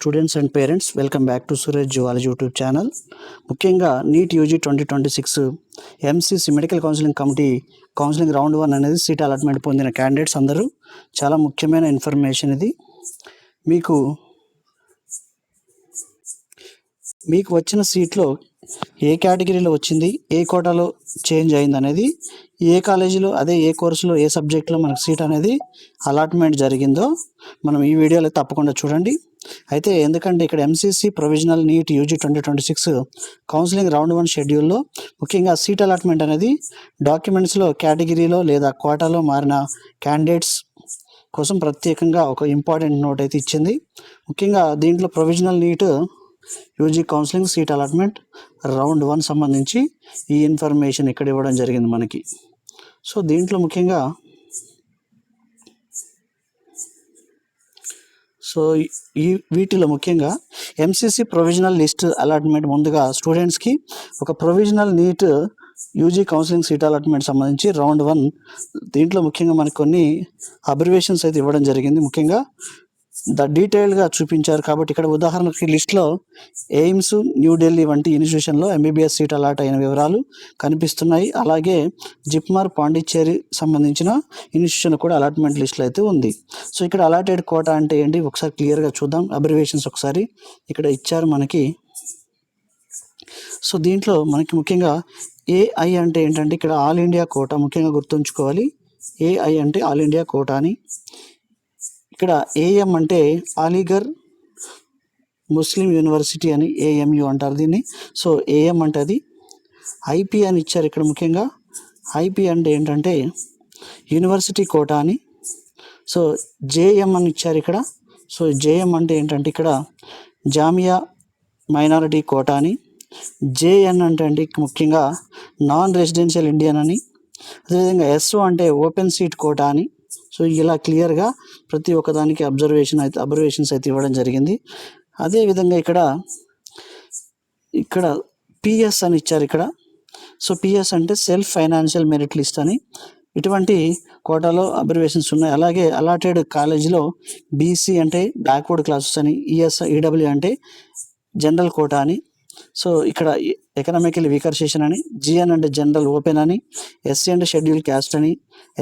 Students and parents, welcome back to Suresh zoology YouTube channel. ముఖ్యంగా NEET UG 2026 MCC medical counselling committee counselling round 1 అనేది seat allotment పొందిన candidates అందరూ చాలా ముఖ్యమైన information ఇది. మీకు వచ్చిన సీట్లో ఏ కేటగిరీలో వచ్చింది, ఏ కోటాలో చేంజ్ అయింది అనేది, ఏ కాలేజీలో అదే ఏ కోర్సులో ఏ సబ్జెక్ట్లో మనకు సీట్ అనేది అలాట్మెంట్ జరిగిందో మనం ఈ వీడియోలో తప్పకుండా చూడండి. అయితే ఎందుకంటే ఇక్కడ MCC provisional neat UG 2026 counselling round 1 షెడ్యూల్లో ముఖ్యంగా సీట్ అలాట్మెంట్ అనేది డాక్యుమెంట్స్లో కేటగిరీలో లేదా కోటాలో మారిన క్యాండిడేట్స్ కోసం ప్రత్యేకంగా ఒక ఇంపార్టెంట్ నోట్ అయితే ఇచ్చింది. ముఖ్యంగా దీంట్లో provisional NEET UG counselling seat allotment round 1 సంబంధించి ఈ ఇన్ఫర్మేషన్ ఇక్కడ ఇవ్వడం జరిగింది మనకి. సో దీంట్లో ముఖ్యంగా వీటిలో ముఖ్యంగా ఎంసీసీ ప్రొవిజనల్ లిస్ట్ అలాట్మెంట్ ముందుగా స్టూడెంట్స్కి ఒక provisional NEET UG counselling seat allotment సంబంధించి రౌండ్ 1 దీంట్లో ముఖ్యంగా మనకు కొన్ని అబ్రివేషన్స్ అయితే ఇవ్వడం జరిగింది. ముఖ్యంగా డీటెయిల్గా చూపించారు కాబట్టి ఇక్కడ ఉదాహరణకి లిస్ట్లో ఎయిమ్స్, న్యూఢిల్లీ వంటి ఇన్స్టిట్యూషన్లో ఎంబీబీఎస్ సీట్ అలాట్ అయిన వివరాలు కనిపిస్తున్నాయి. అలాగే జిప్మార్, పాండిచ్చేరి సంబంధించిన ఇన్స్టిట్యూషన్ కూడా అలాట్మెంట్ లిస్ట్లో అయితే ఉంది. సో ఇక్కడ అలాటెడ్ కోటా అంటే ఏంటి ఒకసారి క్లియర్గా చూద్దాం. అబ్రివేషన్స్ ఒకసారి ఇక్కడ ఇచ్చారు మనకి. సో దీంట్లో మనకి ముఖ్యంగా ఏఐ అంటే ఏంటంటే ఇక్కడ ఆల్ ఇండియా కోటా ముఖ్యంగా గుర్తుంచుకోవాలి. ఏఐ అంటే ఆల్ ఇండియా కోటా అని. ఇక్కడ ఏఎం అంటే అలీగర్ ముస్లిం యూనివర్సిటీ అని ఏఎంయు అంటారు దీన్ని. సో ఏఎం అంటే అది. ఐపీ అని ఇచ్చారు ఇక్కడ ముఖ్యంగా. ఐపీ అంటే ఏంటంటే యూనివర్సిటీ కోటా అని. సో జేఎం అని ఇచ్చారు ఇక్కడ. సో జేఎం అంటే ఏంటంటే ఇక్కడ జామియా మైనారిటీ కోటా అని. జేఎన్ అంటే ముఖ్యంగా నాన్ రెసిడెన్షియల్ ఇండియన్ అని. అదేవిధంగా ఎస్ఓ అంటే ఓపెన్ సీట్ కోటా అని. సో ఇలా క్లియర్గా ప్రతి ఒక్కదానికి అబ్జర్వేషన్స్ అయితే ఇవ్వడం జరిగింది. అదేవిధంగా ఇక్కడ పిఎస్ అని ఇచ్చారు ఇక్కడ. సో పిఎస్ అంటే సెల్ఫ్ ఫైనాన్షియల్ మెరిట్ లిస్ట్ అని. ఇటువంటి కోటాలో అబ్జర్వేషన్స్ ఉన్నాయి. అలాగే అలాటెడ్ కాలేజీలో బీసీ అంటే బ్యాక్వర్డ్ క్లాసెస్ అని, ఈడబ్ల్యూ అంటే జనరల్ కోటా అని. సో ఇక్కడ ఎకనామికలీ వీకర్ సెక్షన్ అని, జిఎన్ అంటే జనరల్ ఓపెన్ అని, ఎస్సీ అంటే షెడ్యూల్ క్యాస్ట్ అని,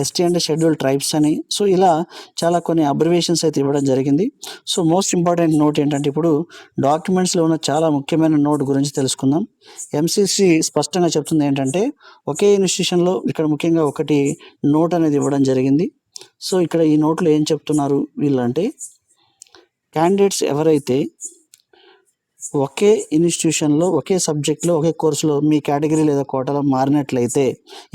ఎస్టీ అంటే షెడ్యూల్ ట్రైబ్స్ అని. సో ఇలా చాలా కొన్ని అబ్జర్వేషన్స్ అయితే ఇవ్వడం జరిగింది. సో మోస్ట్ ఇంపార్టెంట్ నోట్ ఏంటంటే ఇప్పుడు డాక్యుమెంట్స్లో ఉన్న చాలా ముఖ్యమైన నోట్ గురించి తెలుసుకుందాం. ఎంసీసీ స్పష్టంగా చెప్తుంది ఏంటంటే ఒకే ఇన్స్టిట్యూషన్లో ఇక్కడ ముఖ్యంగా ఒకటి నోట్ అనేది ఇవ్వడం జరిగింది. సో ఇక్కడ ఈ నోట్లో ఏం చెప్తున్నారు వీళ్ళంటే క్యాండిడేట్స్ ఎవరైతే ఒకే ఇన్స్టిట్యూషన్లో ఒకే సబ్జెక్ట్లో ఒకే కోర్సులో మీ కేటగిరీ లేదా కోటాలో మారినట్లయితే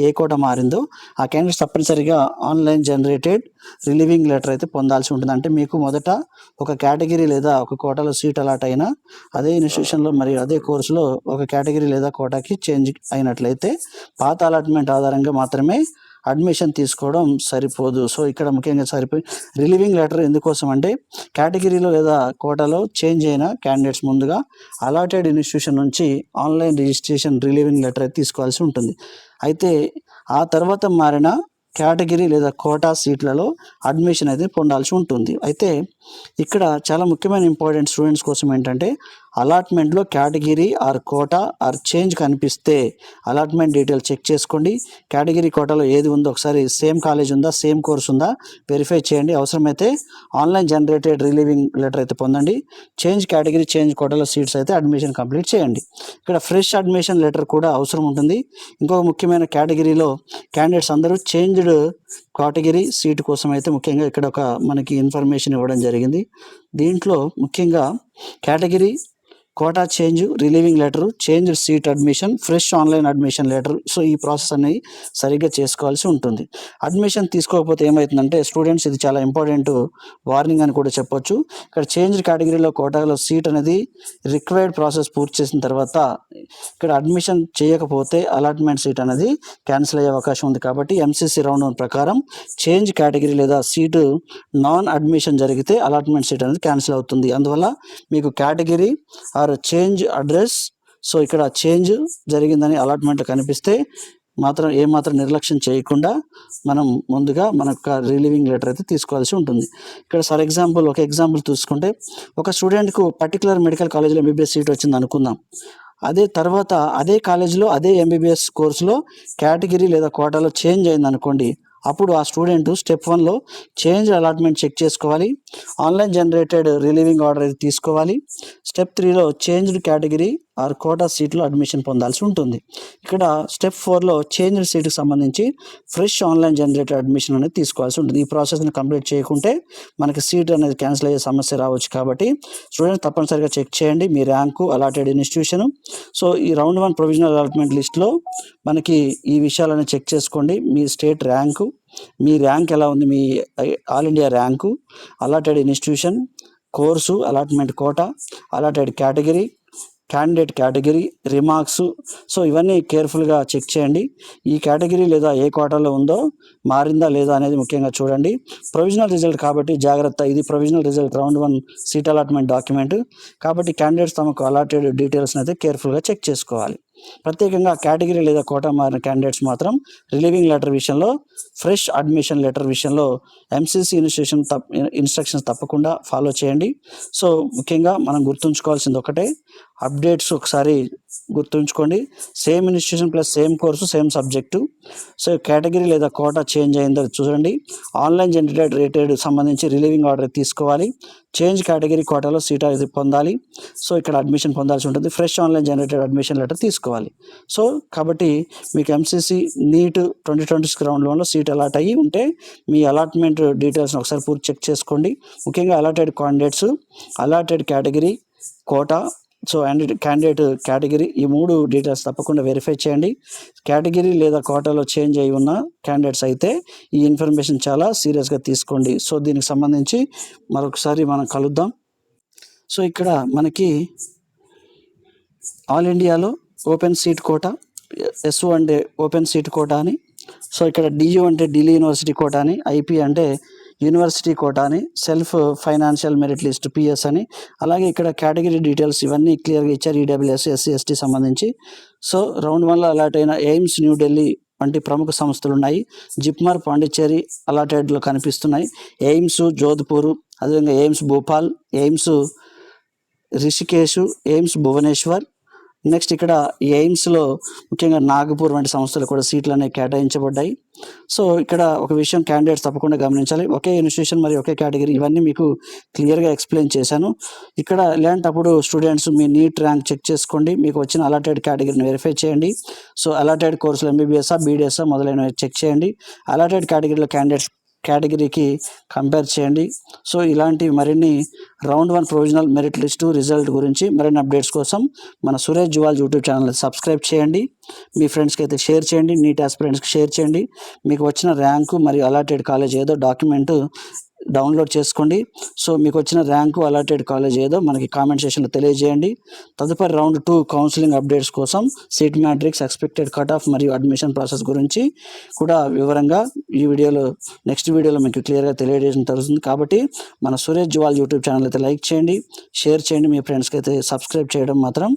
ఏ కోట మారిందో ఆ క్యాండిడేట్ తప్పనిసరిగా ఆన్లైన్ జనరేటెడ్ రిలీవింగ్ లెటర్ అయితే పొందాల్సి ఉంటుంది. అంటే మీకు మొదట ఒక కేటగిరీ లేదా ఒక కోటాలో సీట్ అలాట్ అయినా అదే ఇన్స్టిట్యూషన్లో మరియు అదే కోర్సులో ఒక కేటగిరీ లేదా కోటాకి చేంజ్ అయినట్లయితే పాత అలాట్మెంట్ ఆధారంగా మాత్రమే అడ్మిషన్ తీసుకోవడం సరిపోదు. సో ఇక్కడ ముఖ్యంగా రిలీవింగ్ లెటర్ ఎందుకోసం అంటే కేటగిరీలో లేదా కోటాలో చేంజ్ అయిన క్యాండిడేట్స్ ముందుగా అలాటెడ్ ఇన్స్టిట్యూషన్ నుంచి ఆన్లైన్ రిజిస్ట్రేషన్ రిలీవింగ్ లెటర్ అయితే తీసుకోవాల్సి ఉంటుంది. అయితే ఆ తర్వాత మారిన కేటగిరీ లేదా కోటా సీట్లలో అడ్మిషన్ అయితే పొందాల్సి ఉంటుంది. అయితే ఇక్కడ చాలా ముఖ్యమైన ఇంపార్టెంట్ స్టూడెంట్స్ కోసం ఏంటంటే అలాట్మెంట్లో category or quota or change కనిపిస్తే అలాట్మెంట్ డీటెయిల్స్ చెక్ చేసుకోండి. కేటగిరీ కోటాలో ఏది ఉందో ఒకసారి సేమ్ కాలేజ్ ఉందా, సేమ్ కోర్స్ ఉందా వెరిఫై చేయండి. అవసరమైతే ఆన్లైన్ జనరేటెడ్ రిలీవింగ్ లెటర్ అయితే పొందండి. చేంజ్ కేటగిరీ, చేంజ్ కోటాలో సీట్స్ అయితే అడ్మిషన్ కంప్లీట్ చేయండి. ఇక్కడ ఫ్రెష్ అడ్మిషన్ లెటర్ కూడా అవసరం ఉంటుంది. ఇంకొక ముఖ్యమైన కేటగిరీలో క్యాండిడేట్స్ అందరూ చేంజ్డ్ కేటగిరీ సీటు కోసం అయితే ముఖ్యంగా ఇక్కడ ఒక మనకి ఇన్ఫర్మేషన్ ఇవ్వడం జరిగింది. దీంట్లో ముఖ్యంగా category, quota change, relieving letter, change seat admission, fresh online admission letter. So ఈ ప్రాసెస్ అనేది సరిగ్గా చేసుకోవాల్సి ఉంటుంది. అడ్మిషన్ తీసుకోకపోతే ఏమవుతుందంటే స్టూడెంట్స్ ఇది చాలా ఇంపార్టెంట్ వార్నింగ్ అని కూడా చెప్పొచ్చు. ఇక్కడ చేంజ్ కేటగిరీలో కోటాలో సీట్ అనేది రిక్వైర్డ్ ప్రాసెస్ పూర్తి చేసిన తర్వాత ఇక్కడ అడ్మిషన్ చేయకపోతే అలాట్మెంట్ సీట్ అనేది క్యాన్సిల్ అయ్యే అవకాశం ఉంది. కాబట్టి ఎంసీసీ రౌండ్ 1 ప్రకారం చేంజ్ కేటగిరీ లేదా సీటు నాన్ అడ్మిషన్ జరిగితే అలాట్మెంట్ సీట్ అనేది క్యాన్సిల్ అవుతుంది. అందువల్ల మీకు category or change address, so ఇక్కడ చేంజ్ జరిగిందని అలాట్మెంట్ కనిపిస్తే మాత్రం ఏమాత్రం నిర్లక్ష్యం చేయకుండా మనం ముందుగా మన యొక్క రిలీవింగ్ లెటర్ అయితే తీసుకోవాల్సి ఉంటుంది. ఇక్కడ ఫర్ ఎగ్జాంపుల్ ఒక ఎగ్జాంపుల్ చూసుకుంటే, ఒక స్టూడెంట్కు పర్టికులర్ మెడికల్ కాలేజ్లో ఎంబీబీఎస్ సీట్ వచ్చింది అనుకుందాం. అదే తర్వాత అదే కాలేజీలో అదే ఎంబీబీఎస్ కోర్సులో కేటగిరీ లేదా కోటాలో చేంజ్ అయింది అనుకోండి, అప్పుడు ఆ స్టూడెంట్ స్టెప్ 1లో చేంజ్ అలాట్మెంట్ చెక్ చేసుకోవాలి, ఆన్లైన్ జనరేటెడ్ రిలీవింగ్ ఆర్డర్ అయితే తీసుకోవాలి. స్టెప్ 3లో చేంజ్డ్ కేటగిరీ ఆర్ కోటా సీట్లో అడ్మిషన్ పొందాల్సి ఉంటుంది. ఇక్కడ స్టెప్ 4లో చేంజ్డ్ సీట్కి సంబంధించి ఫ్రెష్ ఆన్లైన్ జనరేటెడ్ అడ్మిషన్ అనేది తీసుకోవాల్సి ఉంటుంది. ఈ ప్రాసెస్ని కంప్లీట్ చేయకుంటే మనకి సీట్ అనేది క్యాన్సిల్ అయ్యే సమస్య రావచ్చు. కాబట్టి స్టూడెంట్ తప్పనిసరిగా చెక్ చేయండి మీ ర్యాంకు, అలాటెడ్ ఇన్స్టిట్యూషను. సో ఈ రౌండ్ 1 ప్రొవిజనల్ అలాట్మెంట్ లిస్ట్లో మనకి ఈ విషయాలను చెక్ చేసుకోండి. మీ స్టేట్ ర్యాంకు, మీ ర్యాంక్ ఎలా ఉంది, మీ all India rank, allotted institution, course, allotment quota, allotted category, candidate category, remarks. So ఇవన్నీ కేర్ఫుల్గా చెక్ చేయండి. ఈ కేటగిరీ లేదా ఏ కోటాలో ఉందో మారిందా లేదా అనేది ముఖ్యంగా చూడండి. ప్రొవిజనల్ రిజల్ట్ కాబట్టి జాగ్రత్త, ఇది provisional result round 1 seat allotment document కాబట్టి క్యాండిడేట్స్ తమకు అలాటెడ్ డీటెయిల్స్ని అయితే కేర్ఫుల్గా చెక్ చేసుకోవాలి. ప్రత్యేకంగా కేటగిరీ లేదా కోటా మారిన క్యాండిడేట్స్ మాత్రం రిలీవింగ్ లెటర్ విషయంలో, ఫ్రెష్ అడ్మిషన్ లెటర్ విషయంలో ఎంసీసీ ఇన్స్ట్రక్షన్స్ తప్పకుండా ఫాలో చేయండి. సో ముఖ్యంగా మనం గుర్తుంచుకోవాల్సింది ఒకటే, అప్డేట్స్ ఒకసారి గుర్తుంచుకోండి. Same institution plus same course same subject. So category లేదా కోటా చేంజ్ అయిందో చూడండి. ఆన్లైన్ జనరేటెడ్ రేటెడ్ సంబంధించి రిలీవింగ్ ఆర్డర్ తీసుకోవాలి. చేంజ్ కేటగిరీ కోటాలో సీట్ అది పొందాలి. సో ఇక్కడ అడ్మిషన్ పొందాల్సి ఉంటుంది. Fresh online generated admission letter తీసుకోవాలి. సో కాబట్టి మీకు MCC neat 2026 round 1లో seat allot అయ్యి ఉంటే మీ అలాట్మెంట్ డీటెయిల్స్ని ఒకసారి పూర్తి చెక్ చేసుకోండి. ముఖ్యంగా allotted candidates, allotted category, quota, so and candidate category, ఈ 3 డీటెయిల్స్ తప్పకుండా వెరిఫై చేయండి. కేటగిరీ లేదా కోటాలో చేంజ్ అయి ఉన్న క్యాండిడేట్స్ అయితే ఈ ఇన్ఫర్మేషన్ చాలా సీరియస్గా తీసుకోండి. సో దీనికి సంబంధించి మరొకసారి మనం కలుద్దాం. సో ఇక్కడ మనకి ఆల్ ఇండియాలో ఓపెన్ సీట్ కోటా, ఎస్ఓ అంటే ఓపెన్ సీట్ కోటా అని, సో ఇక్కడ డియు అంటే ఢిల్లీ యూనివర్సిటీ కోటా అని, ఐపీ అంటే యూనివర్సిటీ కోటా అని, self financial merit list PS అని, అలాగే ఇక్కడ కేటగిరీ డీటెయిల్స్ ఇవన్నీ క్లియర్గా ఇచ్చారు. ఈడబ్ల్యూఎస్, ఎస్సీ, ఎస్టీ సంబంధించి. సో రౌండ్ 1లో అలాట్ అయిన ఎయిమ్స్ న్యూఢిల్లీ వంటి ప్రముఖ సంస్థలు ఉన్నాయి. జిప్మర్ పాండిచ్చేరి అలాటెడ్లో కనిపిస్తున్నాయి. ఎయిమ్స్ జోధ్పూర్, అదేవిధంగా AIIMS Bhopal, AIIMS Rishikesh, AIIMS Bhubaneswar. Next ఇక్కడ ఎయిమ్స్లో ముఖ్యంగా నాగపూర్ వంటి సంస్థలు కూడా సీట్లు అనేవి కేటాయించబడ్డాయి. సో ఇక్కడ ఒక విషయం క్యాండిడేట్స్ తప్పకుండా గమనించాలి. ఒకే ఇన్స్టిట్యూషన్ మరియు ఒకే కేటగిరీ, ఇవన్నీ మీకు క్లియర్గా ఎక్స్ప్లెయిన్ చేశాను. ఇక్కడ ఇలాంటప్పుడు స్టూడెంట్స్ మీ నీట్ ర్యాంక్ చెక్ చేసుకోండి. మీకు వచ్చిన అలాటెడ్ కేటగిరీని వెరిఫై చేయండి. సో అలాటెడ్ కోర్సులు ఎంబీబీఎస్ఆ, బీడీఎస్ఆ మొదలైనవి చెక్ చేయండి. అలాటెడ్ కేటగిరీలో క్యాండిడేట్స్ కేటగిరీకి కంపేర్ చేయండి. సో ఇలాంటి మరిన్ని round 1 provisional merit list result గురించి మరిన్ని అప్డేట్స్ కోసం మన సురేష్ జువాల్ యూట్యూబ్ ఛానల్ని సబ్స్క్రైబ్ చేయండి. మీ ఫ్రెండ్స్కి అయితే షేర్ చేయండి, నీట్ ఆస్పిరెంట్స్కి షేర్ చేయండి. మీకు వచ్చిన ర్యాంకు మరియు అలాటెడ్ కాలేజ్ ఏదో డాక్యుమెంట్ డౌన్లోడ్ చేసుకోండి. సో మీకు వచ్చిన ర్యాంకు, అలాటెడ్ కాలేజ్ ఏదో మనకి కామెంట్ సెక్షన్లో తెలియజేయండి. తదుపరి రౌండ్ 2 కౌన్సిలింగ్ అప్డేట్స్ కోసం seat matrix, expected cut off మరియు అడ్మిషన్ ప్రాసెస్ గురించి కూడా వివరంగా ఈ వీడియోలో నెక్స్ట్ వీడియోలో మీకు క్లియర్గా తెలియజేయడం జరుగుతుంది. కాబట్టి మన సురేష్ జువాల్ యూట్యూబ్ ఛానల్ అయితే లైక్ చేయండి, షేర్ చేయండి, మీ ఫ్రెండ్స్కి అయితే సబ్స్క్రైబ్ చేయడం మాత్రం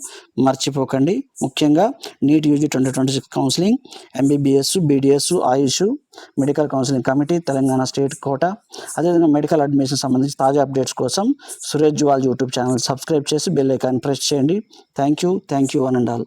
మర్చిపోకండి. ముఖ్యంగా NEET UG 2026 counselling, MBBS, BDS, AYUSH, medical counselling committee, Telangana state quota, అదేవిధంగా మెడికల్ అడ్మిషన్ సంబంధించి తాజా అప్డేట్స్ కోసం Suresh zoology YouTube channel subscribe చేసి బెల్ ఐకాన్ ప్రెస్ చేయండి. Thank you one and all.